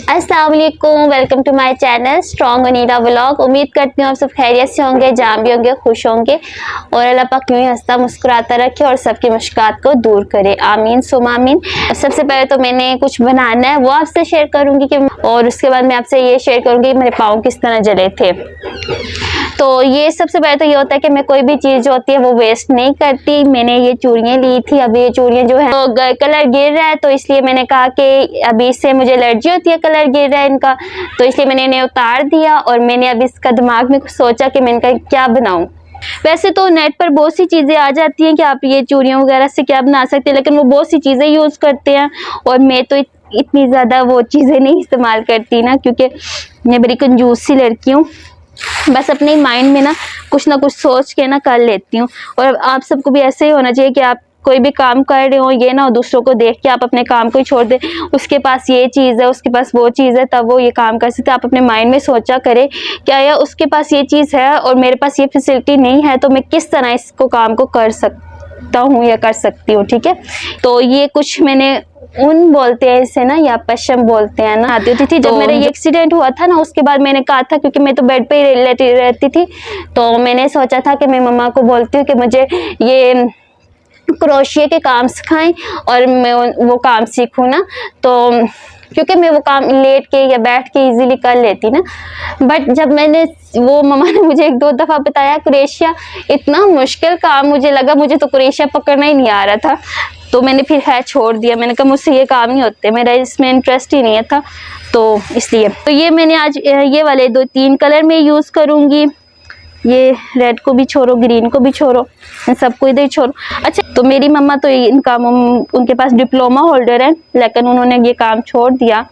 अस्सलाम वालेकुम, welcome to my channel strong Anita vlog. उम्मीद करती हूँ आप सब खैरियत से होंगे, जहाँ भी होंगे खुश होंगे और अल्लाह पाक यूं ही हंसता मुस्कुराता रखे और सबकी मुश्किलात को दूर करे, आमीन सुम आमीन। सबसे पहले तो मैंने कुछ बनाना है वो आपसे शेयर करूँगी कि और उसके बाद मैं आपसे ये शेयर करूँगी कि मेरे पाँव किस तरह जले थे। तो ये सबसे पहले तो ये होता है कि मैं कोई भी चीज़ जो होती है वो वेस्ट नहीं करती। मैंने ये चूड़ियाँ ली थी, अभी ये चूड़ियाँ जो है तो कलर गिर रहा है, तो इसलिए मैंने कहा कि अभी इससे मुझे एलर्जी होती है, कलर गिर रहा है इनका, तो इसलिए मैंने इन्हें उतार दिया। और मैंने अभी इसका दिमाग में कुछ सोचा कि मैं इनका क्या बनाऊं। वैसे तो नेट पर बहुत सी चीज़ें आ जाती हैं कि आप ये चूड़ियों वगैरह से क्या बना सकते हैं, लेकिन वो बहुत सी चीज़ें यूज़ करते हैं और मैं तो इतनी ज़्यादा वो चीज़ें नहीं इस्तेमाल करती ना, क्योंकि मैं बड़ी कंजूस सी लड़की हूँ। बस अपने माइंड में ना कुछ सोच के ना कर लेती हूँ। और आप सबको भी ऐसे ही होना चाहिए कि आप कोई भी काम कर रहे हो, ये ना हो दूसरों को देख के आप अपने काम को ही छोड़ दे, उसके पास ये चीज़ है उसके पास वो चीज़ है तब वो ये काम कर सकते। आप अपने माइंड में सोचा करें क्या यार उसके पास ये चीज़ है और मेरे पास ये फैसिलिटी नहीं है, तो मैं किस तरह इसको काम को कर सकता हूँ या कर सकती हूँ। ठीक है, तो ये कुछ मैंने उन बोलते हैं इसे ना, या पश्चिम बोलते हैं ना, आती होती थी। जब मेरा ये एक्सीडेंट हुआ था ना, उसके बाद मैंने कहा था, क्योंकि मैं तो बेड पे ही लेटी रहती थी, तो मैंने सोचा था कि मैं मम्मा को बोलती हूँ कि मुझे ये क्रोशिया के काम सिखाएं और मैं वो काम सीखूँ ना, तो क्योंकि मैं वो काम लेट के या बैठ के इजीली कर लेती ना। बट जब मैंने वो मम्मा ने मुझे एक दो दफ़ा बताया क्रोशिया, इतना मुश्किल काम मुझे लगा, मुझे तो क्रोशिया पकड़ना ही नहीं आ रहा था, तो मैंने फिर है छोड़ दिया। मैंने कहा मुझसे ये काम नहीं होते, मेरा इसमें इंटरेस्ट ही नहीं था, तो इसलिए। तो ये मैंने आज ये वाले 2-3 कलर में यूज़ करूँगी। ये रेड को भी छोड़ो, ग्रीन को भी छोड़ो, सबको इधर छोड़ो। अच्छा, तो मेरी मम्मा तो इन कामों, उनके पास डिप्लोमा होल्डर है, लेकिन उन्होंने ये काम छोड़ दिया।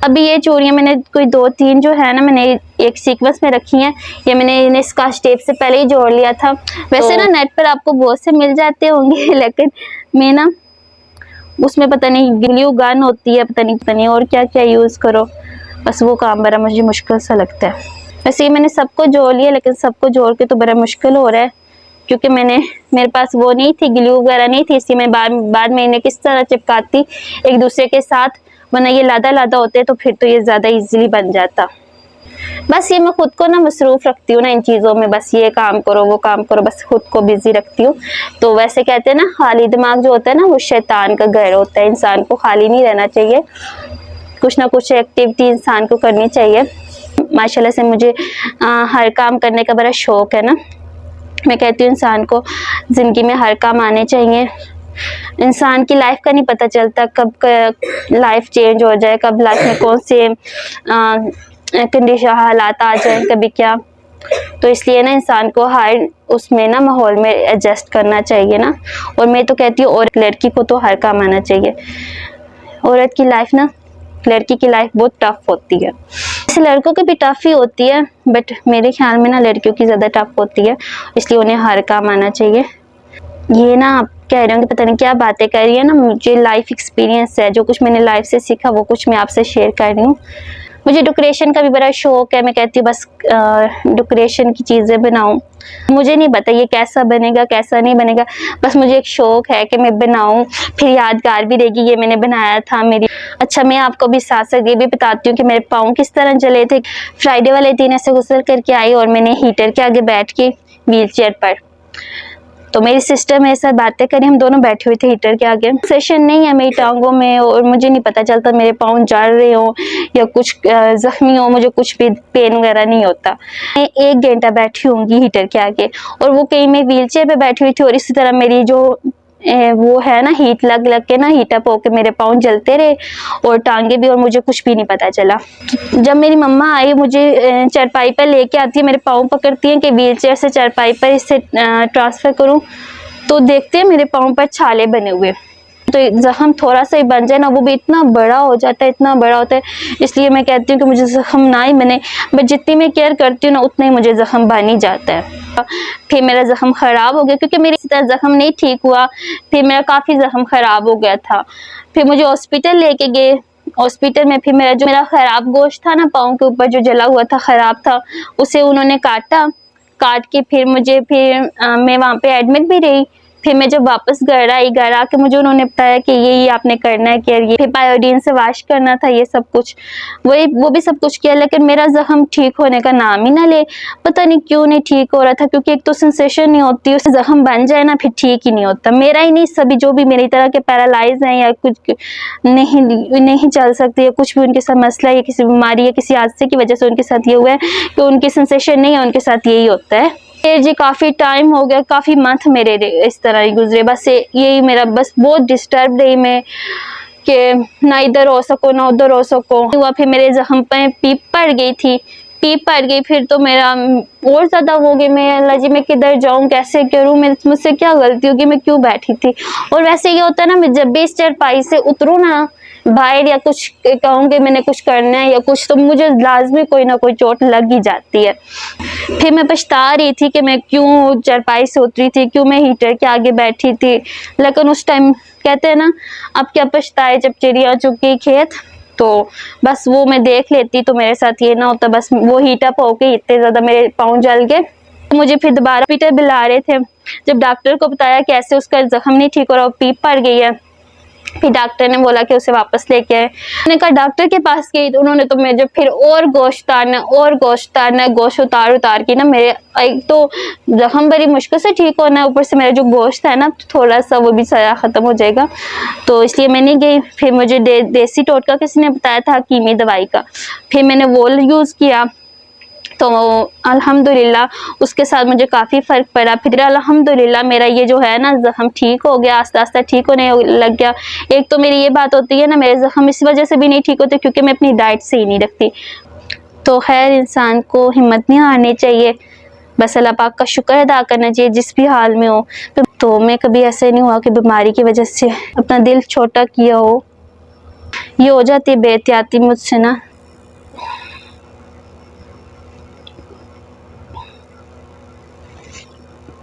अभी ये चूड़ियाँ मैंने कोई 2-3 जो है ना, मैंने एक सीक्वेंस में रखी हैं। ये मैंने इन्हें स्कॉच टेप से पहले ही जोड़ लिया था। वैसे ना नेट पर आपको बहुत से मिल जाते होंगे, लेकिन मैं ना उसमें पता नहीं ग्लू गन होती है, पता नहीं और क्या क्या यूज़ करो, बस वो काम बड़ा मुझे मुश्किल सा लगता है। वैसे ये मैंने सबको जोड़ लिया, लेकिन सबको जोड़ के तो बड़ा मुश्किल हो रहा है, क्योंकि मेरे पास वो नहीं थी, ग्लू वगैरह नहीं थी, इसलिए मैं बाद में इन्हें किस तरह चिपकाती एक दूसरे के साथ, वरना ये लादा होते तो फिर तो ये ज़्यादा इजीली बन जाता। बस ये मैं खुद को ना मसरूफ़ रखती हूँ ना इन चीज़ों में, बस ये काम करो वो काम करो, बस खुद को बिजी रखती हूँ। तो वैसे कहते हैं ना, खाली दिमाग जो होता है ना वो शैतान का घर होता है, इंसान को खाली नहीं रहना चाहिए, कुछ ना कुछ एक्टिविटी इंसान को करनी चाहिए। माशाल्लाह से मुझे हर काम करने का बड़ा शौक़ है ना। मैं कहती हूँ इंसान को ज़िंदगी में हर काम आने चाहिए। इंसान की लाइफ का नहीं पता चलता कब लाइफ चेंज हो जाए, कब लाइफ में कौन से कंडीशन हालात आ जाए, कभी क्या। तो इसलिए ना इंसान को हर उसमें ना माहौल में एडजस्ट करना चाहिए ना। और मैं तो कहती हूँ और लड़की को तो हर काम आना चाहिए। औरत की लाइफ ना, लड़की की लाइफ बहुत टफ होती है, ऐसे लड़कों की भी टफ ही होती है, बट मेरे ख्याल में ना लड़कियों की ज़्यादा टफ होती है, इसलिए उन्हें हर काम आना चाहिए। ये ना आप कह रहे हो कि पता नहीं क्या बातें कर रही है ना, मुझे लाइफ एक्सपीरियंस है, जो कुछ मैंने लाइफ से सीखा वो कुछ मैं आपसे शेयर कर रही हूँ। मुझे डेकोरेशन का भी बड़ा शौक़ है, मैं कहती हूँ बस डेकोरेशन की चीज़ें बनाऊँ। मुझे नहीं पता ये कैसा बनेगा कैसा नहीं बनेगा, बस मुझे एक शौक़ है कि मैं बनाऊँ, फिर यादगार भी रहेगी ये मैंने बनाया था मेरी। अच्छा, मैं आपको भी साथ साथ ये भी बताती हूँ कि मेरे पाँव किस तरह जले थे। फ्राइडे वाले दिन ऐसे गुस्ल करके आई और मैंने हीटर के आगे बैठ के व्हील चेयर पर, तो मेरी सिस्टर मेरे साथ बातें करी, हम दोनों बैठे हुए थे हीटर के आगे। सेशन नहीं है मेरी टांगों में और मुझे नहीं पता चलता मेरे पाँव जल रहे हो या कुछ जख्मी हो, मुझे कुछ भी पेन वगैरह नहीं होता। मैं 1 घंटा बैठी होंगी हीटर के आगे, और वो कहीं मैं व्हील चेयर पे बैठी हुई थी और इसी तरह मेरी जो वो है ना हीट लग के ना हीट अप होके मेरे पाँव जलते रहे और टांगे भी, और मुझे कुछ भी नहीं पता चला। जब मेरी मम्मा आई, मुझे चारपाई पर लेके आती है, मेरे पाँव पकड़ती हैं कि व्हील चेयर से चारपाई पर इससे ट्रांसफ़र करूं, तो देखते हैं मेरे पाँव पर छाले बने हुए। तो ज़ख्म थोड़ा सा ही बन जाए ना, वो भी इतना बड़ा हो जाता है, इतना बड़ा होता है। इसलिए मैं कहती हूँ कि मुझे ज़ख्म ना ही बने, बट जितनी मैं केयर करती हूँ ना उतना ही मुझे ज़ख्म बन ही जाता है। फिर मेरा ज़ख्म ख़राब हो गया, क्योंकि मेरी इस तरह ज़ख्म नहीं ठीक हुआ, फिर मेरा काफ़ी ज़ख्म ख़राब हो गया था। फिर मुझे हॉस्पिटल लेके गए, हॉस्पिटल में फिर मेरा ख़राब गोश्त था ना पाँव के ऊपर जो जला हुआ था, ख़राब था, उसे उन्होंने काट के फिर मैं वहाँ पे एडमिट भी रही। फिर मैं जब वापस घर आके मुझे उन्होंने बताया कि ये आपने करना है, कि ये फिर आयोडीन से वॉश करना था, ये सब कुछ वो भी सब कुछ किया, लेकिन मेरा जख्म ठीक होने का नाम ही ना ले। पता नहीं क्यों नहीं ठीक हो रहा था, क्योंकि एक तो सेंसेशन नहीं होती, उससे जख्म बन जाए ना फिर ठीक ही नहीं होता। मेरा ही नहीं, सभी जो भी मेरी तरह के पैरालाइज हैं या कुछ नहीं चल सकते या कुछ भी उनके साथ मसला या किसी बीमारी या किसी हादसे की वजह से उनके साथ ये हुआ है कि उनकी सेंसेशन नहीं है, उनके साथ यही होता है। फिर जी काफ़ी टाइम हो गया, काफ़ी मंथ मेरे इस तरह ही गुजरे, बस यही मेरा बस बहुत डिस्टर्ब रही मैं कि ना इधर हो सको ना उधर हो सको हुआ। फिर मेरे जख्म पे पीप पड़ गई थी, फिर तो मेरा और ज़्यादा हो गई। मैं अल्लाह जी मैं किधर जाऊँ, कैसे करूँ, मुझसे क्या गलती होगी, मैं क्यों बैठी थी। और वैसे ये होता है ना, मैं जब भी इस चारपाई से उतरूँ ना बाहर या कुछ कहूँगी मैंने कुछ करना है या कुछ, तो मुझे लाजमी कोई ना कोई चोट लग ही जाती है। फिर मैं पछता रही थी कि मैं क्यों चारपाई से उतरी थी, क्यों मैं हीटर के आगे बैठी थी। लेकिन उस टाइम कहते हैं ना, अब क्या पछताए जब चिड़िया चुगी खेत, तो बस वो मैं देख लेती तो मेरे साथ ये ना होता। बस वो हीट अप होके इतने ज़्यादा मेरे पाँव जल गए। मुझे फिर दोबारा हॉस्पिटल बुला रहे थे। जब डॉक्टर को बताया कि ऐसे उसका जख्म नहीं ठीक हो रहा, पीप पड़ गई है, फिर डॉक्टर ने बोला कि उसे वापस लेके आए। मैंने कहा डॉक्टर के पास गई तो उन्होंने तो मुझे फिर और गोश्त उतारना, गोश्त उतार के ना मेरे एक तो जख्म बड़ी मुश्किल से ठीक होना है, ऊपर से मेरा जो गोश्त है ना थोड़ा सा वो भी सारा ख़त्म हो जाएगा, तो इसलिए मैं नहीं गई। फिर मुझे देसी टोटका किसी ने बताया था कीमी दवाई का, फिर मैंने वो यूज़ किया तो अल्हम्दुलिल्लाह उसके साथ मुझे काफ़ी फ़र्क पड़ा। फिर अल्हम्दुलिल्लाह मेरा ये जो है ना ज़ख्म ठीक हो गया, आस्ते आस्ते ठीक होने लग गया। एक तो मेरी ये बात होती है ना, मेरे ज़ख्म इस वजह से भी नहीं ठीक होते क्योंकि मैं अपनी डाइट सही नहीं रखती। तो खैर इंसान को हिम्मत नहीं हारनी चाहिए, बस अल्लाह पाक का शुक्र अदा करना चाहिए जिस भी हाल में हो। तो मैं कभी ऐसे नहीं हुआ कि बीमारी की वजह से अपना दिल छोटा किया हो। ये हो जाती है बेहतियाती मुझसे ना।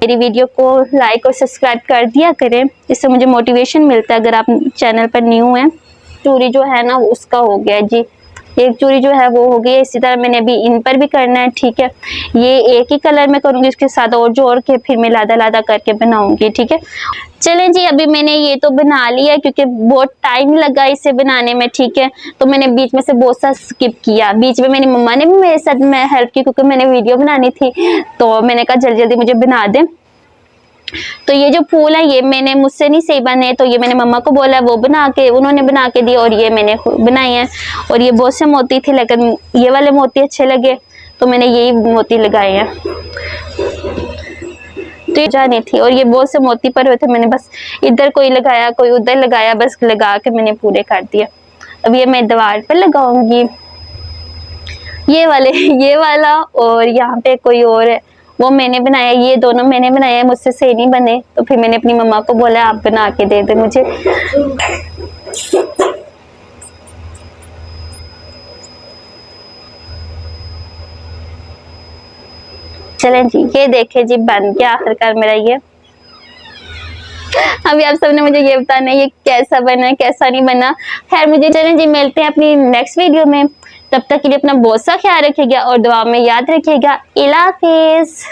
मेरी वीडियो को लाइक और सब्सक्राइब कर दिया करें, इससे मुझे मोटिवेशन मिलता है अगर आप चैनल पर न्यू हैं। चूड़ी जो है ना उसका हो गया जी, एक चूड़ी जो है वो हो गई है। इसी तरह मैंने अभी इन पर भी करना है, ठीक है। ये एक ही कलर में करूँगी, उसके साथ और जोड़ के फिर मैं लादा करके बनाऊंगी, ठीक है। चलें जी, अभी मैंने ये तो बना लिया क्योंकि बहुत टाइम लगा इसे बनाने में, ठीक है। तो मैंने बीच में से बहुत सा स्किप किया। बीच में मेरी मम्मा ने भी मेरे साथ में हेल्प की क्योंकि मैंने वीडियो बनानी थी, तो मैंने कहा जल्दी जल्दी मुझे बना दें। तो ये जो फूल है ये मैंने मुझसे नहीं सही बने, तो ये मैंने मम्मा को बोला, वो उन्होंने बना के दिए और ये मैंने बनाई है। और ये बहुत से मोती थे लेकिन ये वाले मोती अच्छे लगे तो मैंने यही मोती लगाए हैं। तो ये जानी थी और ये बहुत से मोती पर हुए थे, मैंने बस इधर कोई लगाया कोई उधर लगाया, बस लगा के मैंने पूरे कर दिए। अब ये मैं दीवार पर लगाऊंगी, ये वाला और यहाँ पे कोई और है वो मैंने बनाया, ये दोनों मैंने बनाया, मुझसे सही नहीं बने तो फिर मैंने अपनी मम्मा को बोला आप बना के दे दे मुझे। चलें जी, ये देखें जी बन गया आखिरकार मेरा ये। अभी आप सबने मुझे ये बताना है ये कैसा बना कैसा नहीं बना। खैर मुझे चलें जी, मिलते हैं अपनी नेक्स्ट वीडियो में, तब तक के लिए अपना बहुत सा ख्याल रखिएगा और दुआ में याद रखिएगा। अल्लाह हाफिज़।